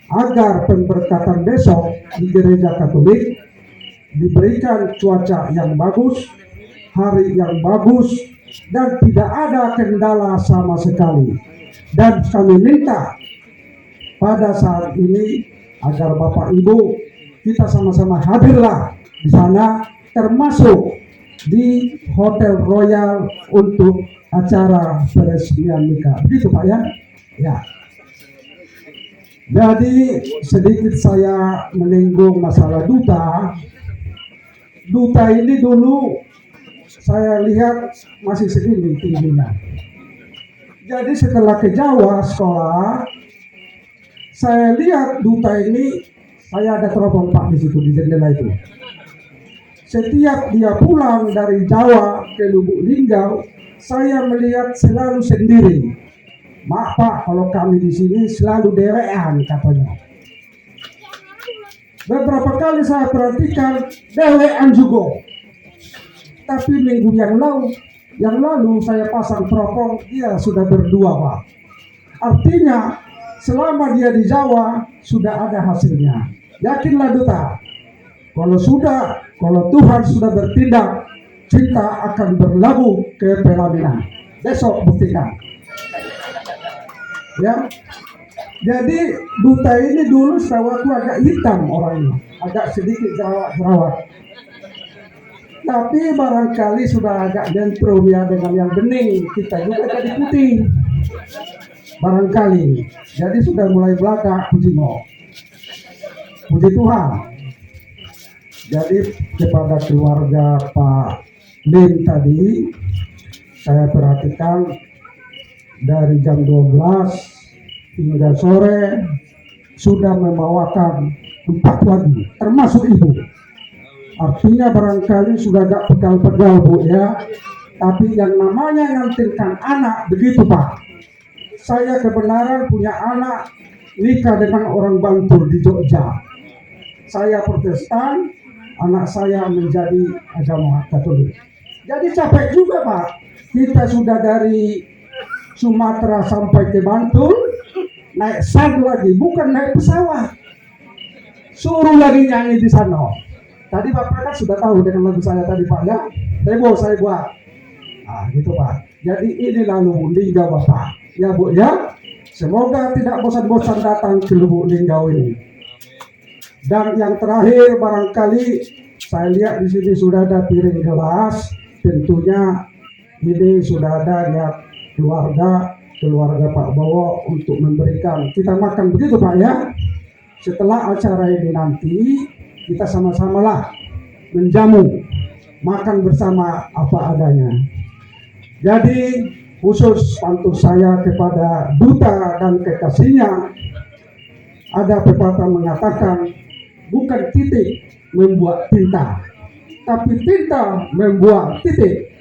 S5: agar pemberkatan besok di Gereja Katolik diberikan cuaca yang bagus, hari yang bagus, dan tidak ada kendala sama sekali. Dan kami minta pada saat ini agar Bapak Ibu kita sama-sama hadirlah di sana, termasuk di Hotel Royal untuk acara peresmian nikah. Begitu Pak ya? Ya. Jadi sedikit saya menyinggung masalah duta. Duta ini dulu saya lihat masih segini tingginya. Jadi setelah ke Jawa sekolah, saya lihat duta ini, saya ada teropong Pak di situ di jendela itu. Setiap dia pulang dari Jawa ke Lubuk Linggau, saya melihat selalu sendiri. Maaf Pak, kalau kami di sini selalu dewean katanya. Beberapa kali saya perhatikan dewean juga. Tapi minggu yang lalu saya pasang teropong, dia sudah berdua Pak. Artinya selama dia di Jawa sudah ada hasilnya. Yakinlah duta, kalau Tuhan sudah bertindak, kita akan berlabuh ke pelaminan. Besok buktikan. Ya, jadi duta ini dulu sewaktu agak hitam orangnya, agak sedikit jerawat. Tapi barangkali sudah agak dentro ya dengan yang bening, kita juga jadi putih. Barangkali. Jadi sudah mulai belakang, puji Tuhan. Jadi kepada keluarga Pak Lim tadi, saya perhatikan dari jam 12 hingga sore sudah membawakan 4 lagi, termasuk ibu. Artinya barangkali sudah agak pegal-pegal Bu ya. Tapi yang namanya ngantinkan anak, begitu Pak. Saya kebenaran punya anak nikah dengan orang Bantul di Jogja. Saya Protestan, anak saya menjadi agama Katolik. Jadi capek juga Pak. Kita sudah dari Sumatera sampai ke Bantul, naik sad lagi, bukan naik pesawat. Suruh lagi nyanyi di sana. Tadi Bapak kan sudah tahu dengan lagu saya tadi Pak ya. Saya buat. Nah gitu Pak. Jadi ini lalu Linggau Bapak. Ya Bu ya. Semoga tidak bosan-bosan datang ke Lubuk Linggau ini. Dan yang terakhir barangkali saya lihat di sini sudah ada piring gelas. Tentunya ini sudah ada ya keluarga Pak Bowo untuk memberikan kita makan, begitu Pak ya. Setelah acara ini nanti kita sama-samalah menjamu, makan bersama apa adanya. Jadi khusus untuk saya kepada duta dan kekasihnya, ada pepatah mengatakan bukan titik membuat tinta, tapi tinta membuat titik.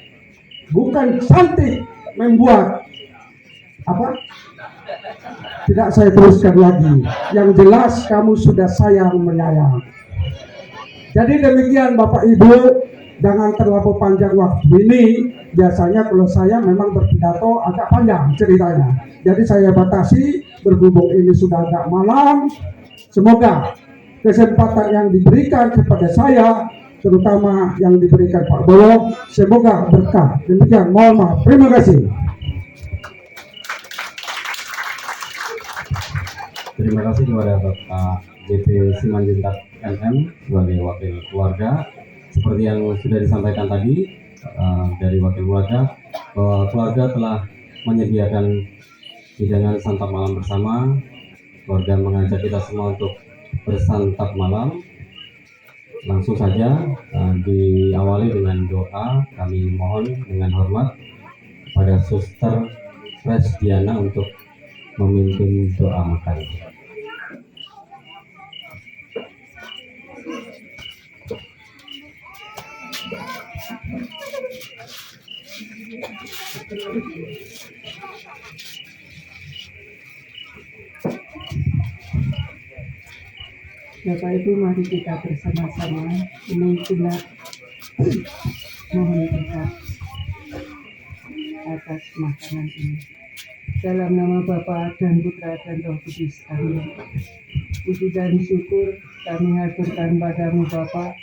S5: Bukan cantik membuat apa? Tidak saya teruskan lagi. Yang jelas kamu sudah sayang menyayang. Jadi demikian Bapak Ibu, jangan terlalu panjang waktu ini. Biasanya kalau saya memang berpidato agak panjang ceritanya. Jadi saya batasi, berhubung ini sudah agak malam. Semoga kesempatan yang diberikan kepada saya, terutama yang diberikan Pak Bowo, semoga berkah. Demikian, mohon maaf. Terima kasih.
S1: Terima kasih kepada Bapak JP Simanjuntak MM sebagai wakil keluarga. Seperti yang sudah disampaikan tadi dari wakil keluarga, bahwa keluarga telah menyediakan hidangan santap malam bersama. Keluarga mengajak kita semua untuk bersantap malam. Langsung saja diawali dengan doa. Kami mohon dengan hormat kepada Suster Resdiana untuk memimpin doa makan.
S6: Bapak Ibu, mari kita bersama-sama mengucapkan mohon berkat atas makanan ini. Dalam nama Bapa dan Putra dan Roh Kudus, amin. Puji dan syukur kami haturkan padamu Bapa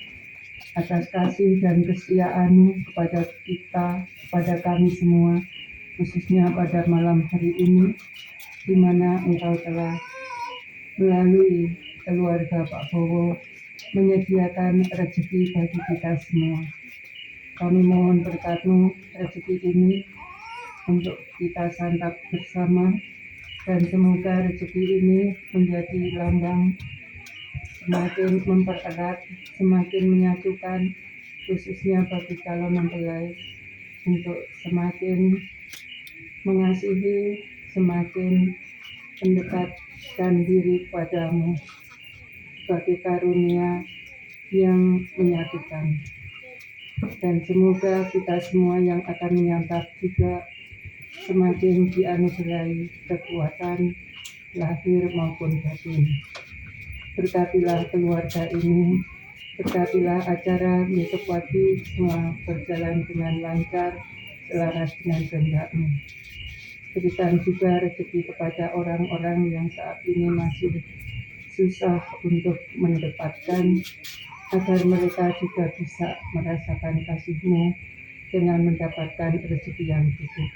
S6: atas kasih dan kesetiaan-Mu kepada kita, kepada kami semua, khususnya pada malam hari ini, di mana Engkau telah melalui keluarga Pak Bowo menyediakan rezeki bagi kita semua. Kami mohon berkat-Mu rezeki ini untuk kita santap bersama, dan semoga rezeki ini menjadi lambang semakin mempererat, semakin menyatukan, khususnya bagi calon mempelai, untuk semakin mengasihi, semakin mendekatkan diri padamu sebagai karunia yang menyatukan. Dan semoga kita semua yang akan menyantap juga semakin dianugerahi kekuatan lahir maupun batin. Berkatilah keluarga ini, berkatilah acara besok pagi semua berjalan dengan lancar, selaras dengan kehendak-Mu. Berikan juga rezeki kepada orang-orang yang saat ini masih susah untuk mendapatkan, agar mereka juga bisa merasakan kasih-Mu dengan mendapatkan rezeki yang cukup.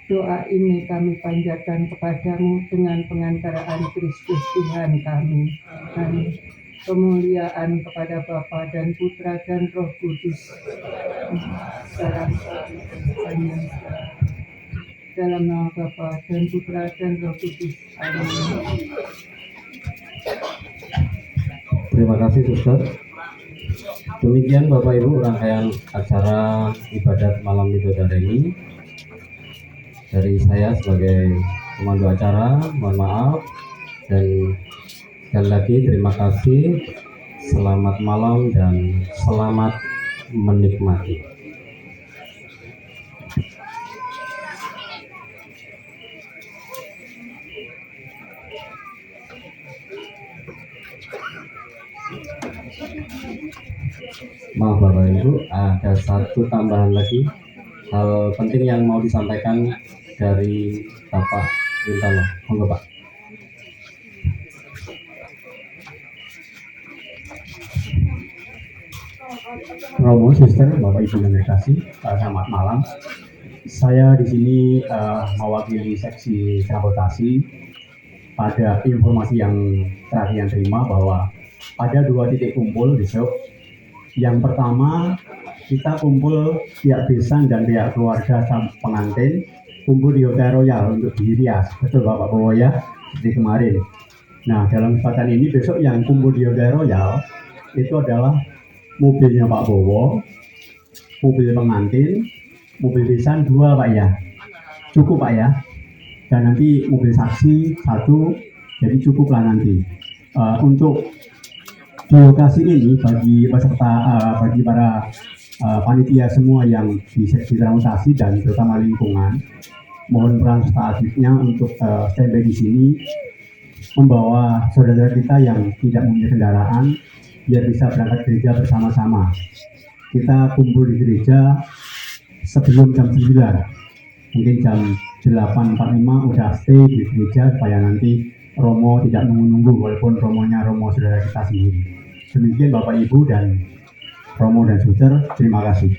S6: Doa ini kami panjatkan kepadamu dengan pengantaraan Kristus Tuhan kami. Amin. kemuliaan kepada Bapa dan Putra dan Roh Kudus, sekarang hanya dalam nama Bapa dan Putra dan Roh Kudus. Amin.
S1: Terima kasih Suster. Demikian Bapak Ibu rangkaian acara ibadat malam Midodareni. Dari saya sebagai pemandu acara, mohon maaf, dan sekali lagi terima kasih. Selamat malam dan selamat menikmati. Maaf Bapak Ibu, ada satu tambahan lagi hal penting yang mau disampaikan dari Bapak Wintalo. Monggo Pak.
S7: Romo, Suster, Bapak Ibu yang kasih, selamat malam. Saya di sini mewakili seksi transportasi. Pada informasi yang terakhir yang terima bahwa ada 2 titik kumpul besok. Yang pertama, kita kumpul pihak besan dan pihak keluarga pengantin kumpul di Hotel Royal untuk di Rias. Betul Bapak Bowo ya, seperti kemarin. Nah, dalam kesempatan ini besok yang kumpul di Hotel Royal itu adalah mobilnya Pak Bowo, mobil pengantin, mobil besan 2 Pak ya. Cukup Pak ya. Dan nanti mobil saksi 1, jadi cukuplah nanti. Untuk di lokasi ini bagi peserta, bagi para panitia semua yang di seksi transportasi dan terutama lingkungan, mohon peran serta aktifnya untuk standby di sini, membawa saudara kita yang tidak mempunyai kendaraan biar bisa berangkat gereja bersama-sama. Kita kumpul di gereja sebelum jam 9, mungkin jam 8.45 udah stay di gereja supaya nanti Romo tidak menunggu walaupun Romonya Romo saudara kita sendiri. Demikian Bapak Ibu dan Romo dan Suster, terima kasih.